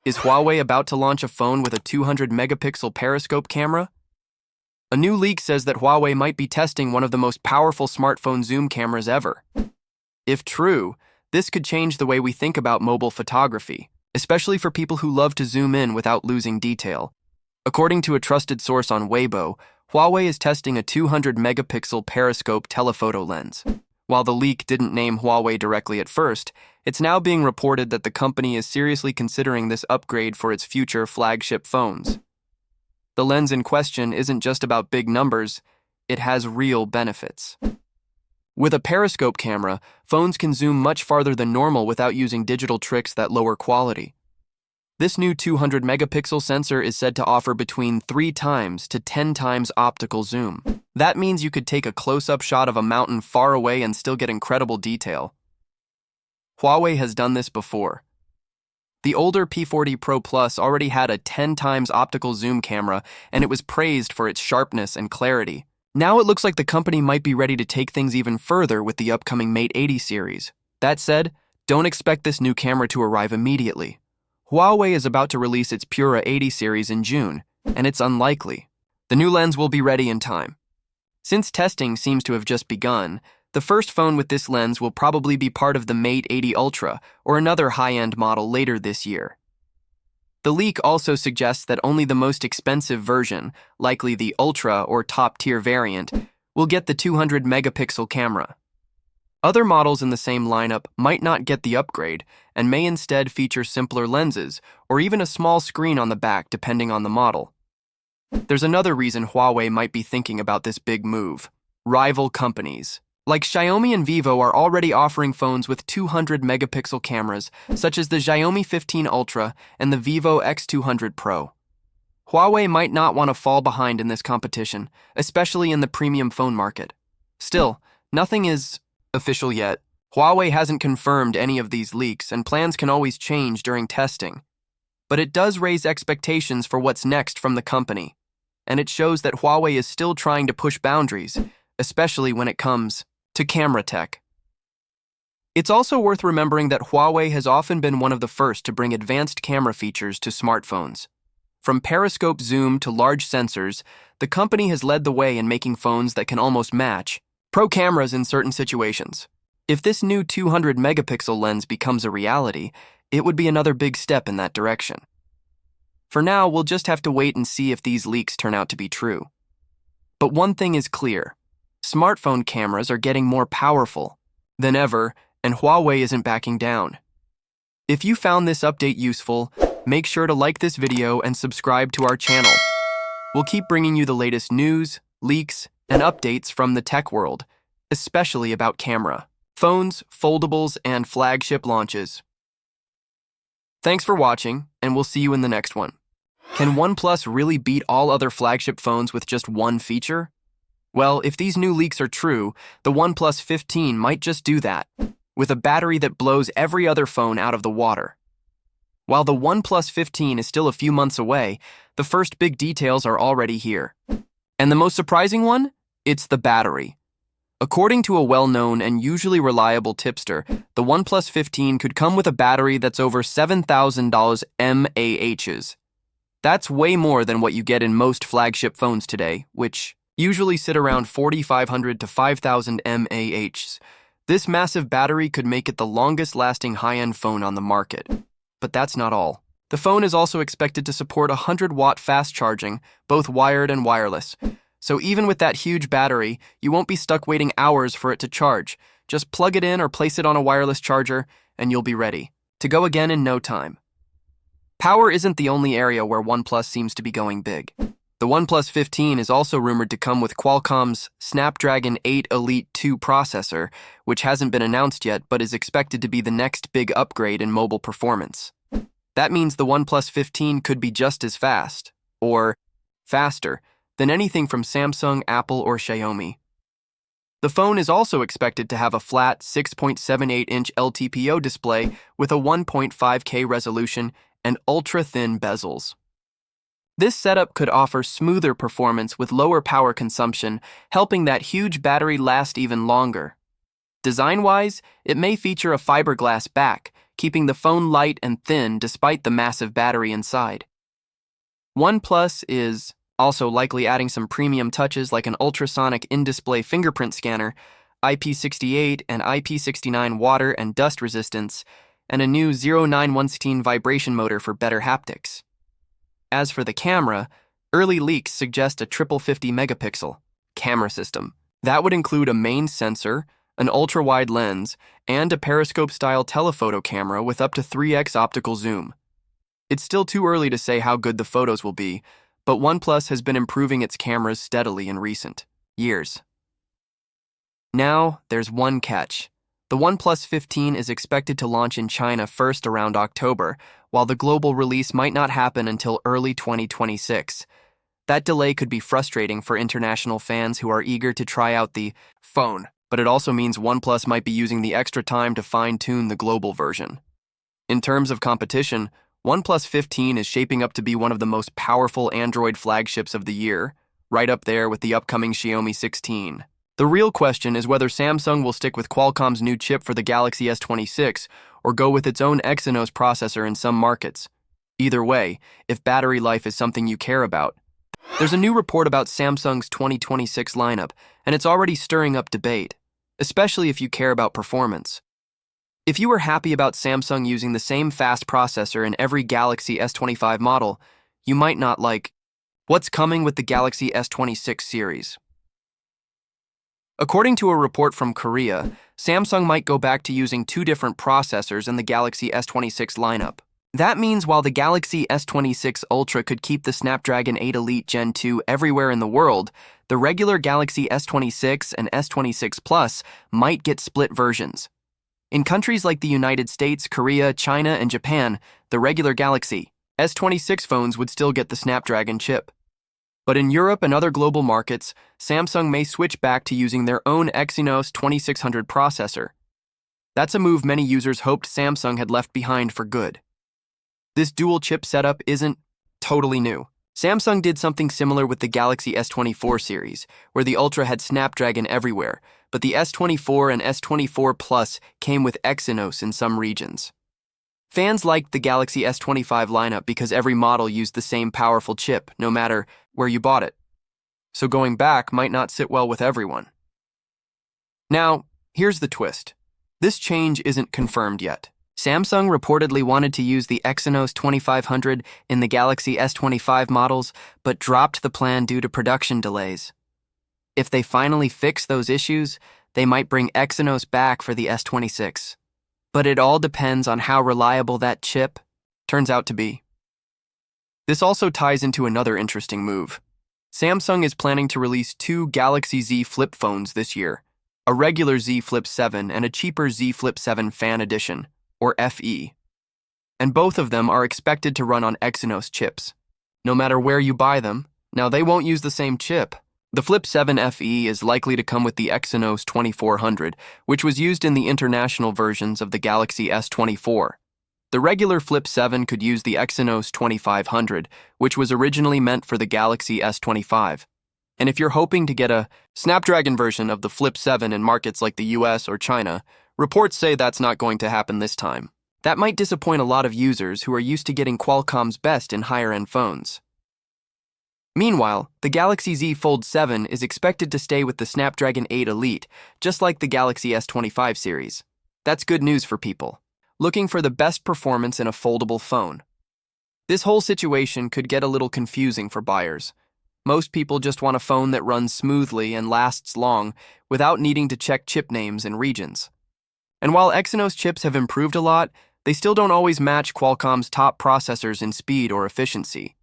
Is Huawei about to launch a phone with a 200-megapixel periscope camera? A new leak says that Huawei might be testing one of the most powerful smartphone zoom cameras ever. If true, this could change the way we think about mobile photography, especially for people who love to zoom in without losing detail. According to a trusted source on Weibo, Huawei is testing a 200-megapixel periscope telephoto lens. While the leak didn't name Huawei directly at first, it's now being reported that the company is seriously considering this upgrade for its future flagship phones. The lens in question isn't just about big numbers, it has real benefits. With a periscope camera, phones can zoom much farther than normal without using digital tricks that lower quality. This new 200-megapixel sensor is said to offer between 3 times to 10 times optical zoom. That means you could take a close-up shot of a mountain far away and still get incredible detail. Huawei has done this before. The older P40 Pro Plus already had a 10 times optical zoom camera, and it was praised for its sharpness and clarity. Now it looks like the company might be ready to take things even further with the upcoming Mate 80 series. That said, don't expect this new camera to arrive immediately. Huawei is about to release its Pura 80 series in June, and it's unlikely the new lens will be ready in time. Since testing seems to have just begun, the first phone with this lens will probably be part of the Mate 80 Ultra or another high-end model later this year. The leak also suggests that only the most expensive version, likely the Ultra or top-tier variant, will get the 200-megapixel camera. Other models in the same lineup might not get the upgrade and may instead feature simpler lenses or even a small screen on the back depending on the model. There's another reason Huawei might be thinking about this big move. Rival companies like Xiaomi and Vivo are already offering phones with 200-megapixel cameras, such as the Xiaomi 15 Ultra and the Vivo X200 Pro. Huawei might not want to fall behind in this competition, especially in the premium phone market. Still, nothing is official yet. Huawei hasn't confirmed any of these leaks, and plans can always change during testing. But it does raise expectations for what's next from the company, and it shows that Huawei is still trying to push boundaries, especially when it comes to camera tech. It's also worth remembering that Huawei has often been one of the first to bring advanced camera features to smartphones. From periscope zoom to large sensors, the company has led the way in making phones that can almost match pro cameras in certain situations. If this new 200-megapixel lens becomes a reality, it would be another big step in that direction. For now, we'll just have to wait and see if these leaks turn out to be true. But one thing is clear. Smartphone cameras are getting more powerful than ever, and Huawei isn't backing down. If you found this update useful, make sure to like this video and subscribe to our channel. We'll keep bringing you the latest news, leaks, and updates from the tech world, especially about camera, phones, foldables, and flagship launches. Thanks for watching, and we'll see you in the next one. Can OnePlus really beat all other flagship phones with just one feature? Well, if these new leaks are true, the OnePlus 15 might just do that, with a battery that blows every other phone out of the water. While the OnePlus 15 is still a few months away, the first big details are already here. And the most surprising one? It's the battery. According to a well-known and usually reliable tipster, the OnePlus 15 could come with a battery that's over $7,000 mAhs. That's way more than what you get in most flagship phones today, which usually sit around 4,500 to 5,000 mAhs. This massive battery could make it the longest-lasting high-end phone on the market. But that's not all. The phone is also expected to support 100-watt fast charging, both wired and wireless. So even with that huge battery, you won't be stuck waiting hours for it to charge. Just plug it in or place it on a wireless charger, and you'll be ready to go again in no time. Power isn't the only area where OnePlus seems to be going big. The OnePlus 15 is also rumored to come with Qualcomm's Snapdragon 8 Elite 2 processor, which hasn't been announced yet but is expected to be the next big upgrade in mobile performance. That means the OnePlus 15 could be just as fast, or faster, than anything from Samsung, Apple, or Xiaomi. The phone is also expected to have a flat 6.78-inch LTPO display with a 1.5K resolution and ultra-thin bezels. This setup could offer smoother performance with lower power consumption, helping that huge battery last even longer. Design-wise, it may feature a fiberglass back, keeping the phone light and thin despite the massive battery inside. OnePlus is also likely adding some premium touches like an ultrasonic in-display fingerprint scanner, IP68 and IP69 water and dust resistance, and a new 09116 vibration motor for better haptics. As for the camera, early leaks suggest a triple 50 megapixel camera system. That would include a main sensor, an ultra-wide lens, and a periscope-style telephoto camera with up to 3x optical zoom. It's still too early to say how good the photos will be, but OnePlus has been improving its cameras steadily in recent years. Now, there's one catch. The OnePlus 15 is expected to launch in China first around October, while the global release might not happen until early 2026. That delay could be frustrating for international fans who are eager to try out the phone, but it also means OnePlus might be using the extra time to fine-tune the global version. In terms of competition, OnePlus 15 is shaping up to be one of the most powerful Android flagships of the year, right up there with the upcoming Xiaomi 16. The real question is whether Samsung will stick with Qualcomm's new chip for the Galaxy S26 or go with its own Exynos processor in some markets. Either way, if battery life is something you care about, there's a new report about Samsung's 2026 lineup, and it's already stirring up debate, especially if you care about performance. If you were happy about Samsung using the same fast processor in every Galaxy S25 model, you might not like what's coming with the Galaxy S26 series. According to a report from Korea, Samsung might go back to using two different processors in the Galaxy S26 lineup. That means while the Galaxy S26 Ultra could keep the Snapdragon 8 Elite Gen 2 everywhere in the world, the regular Galaxy S26 and S26 Plus might get split versions. In countries like the United States, Korea, China, and Japan, the regular Galaxy S26 phones would still get the Snapdragon chip. But in Europe and other global markets, Samsung may switch back to using their own Exynos 2600 processor. That's a move many users hoped Samsung had left behind for good. This dual chip setup isn't totally new. Samsung did something similar with the Galaxy S24 series, where the Ultra had Snapdragon everywhere, but the S24 and S24 Plus came with Exynos in some regions. Fans liked the Galaxy S25 lineup because every model used the same powerful chip, no matter where you bought it. So going back might not sit well with everyone. Now, here's the twist. This change isn't confirmed yet. Samsung reportedly wanted to use the Exynos 2500 in the Galaxy S25 models, but dropped the plan due to production delays. If they finally fix those issues, they might bring Exynos back for the S26. But it all depends on how reliable that chip turns out to be. This also ties into another interesting move. Samsung is planning to release two Galaxy Z Flip phones this year, a regular Z Flip 7 and a cheaper Z Flip 7 Fan Edition, or FE. And both of them are expected to run on Exynos chips. No matter where you buy them, now they won't use the same chip. The Flip 7 FE is likely to come with the Exynos 2400, which was used in the international versions of the Galaxy S24. The regular Flip 7 could use the Exynos 2500, which was originally meant for the Galaxy S25. And if you're hoping to get a Snapdragon version of the Flip 7 in markets like the US or China, reports say that's not going to happen this time. That might disappoint a lot of users who are used to getting Qualcomm's best in higher-end phones. Meanwhile, the Galaxy Z Fold 7 is expected to stay with the Snapdragon 8 Elite, just like the Galaxy S25 series. That's good news for people looking for the best performance in a foldable phone. This whole situation could get a little confusing for buyers. Most people just want a phone that runs smoothly and lasts long without needing to check chip names and regions. And while Exynos chips have improved a lot, they still don't always match Qualcomm's top processors in speed or efficiency.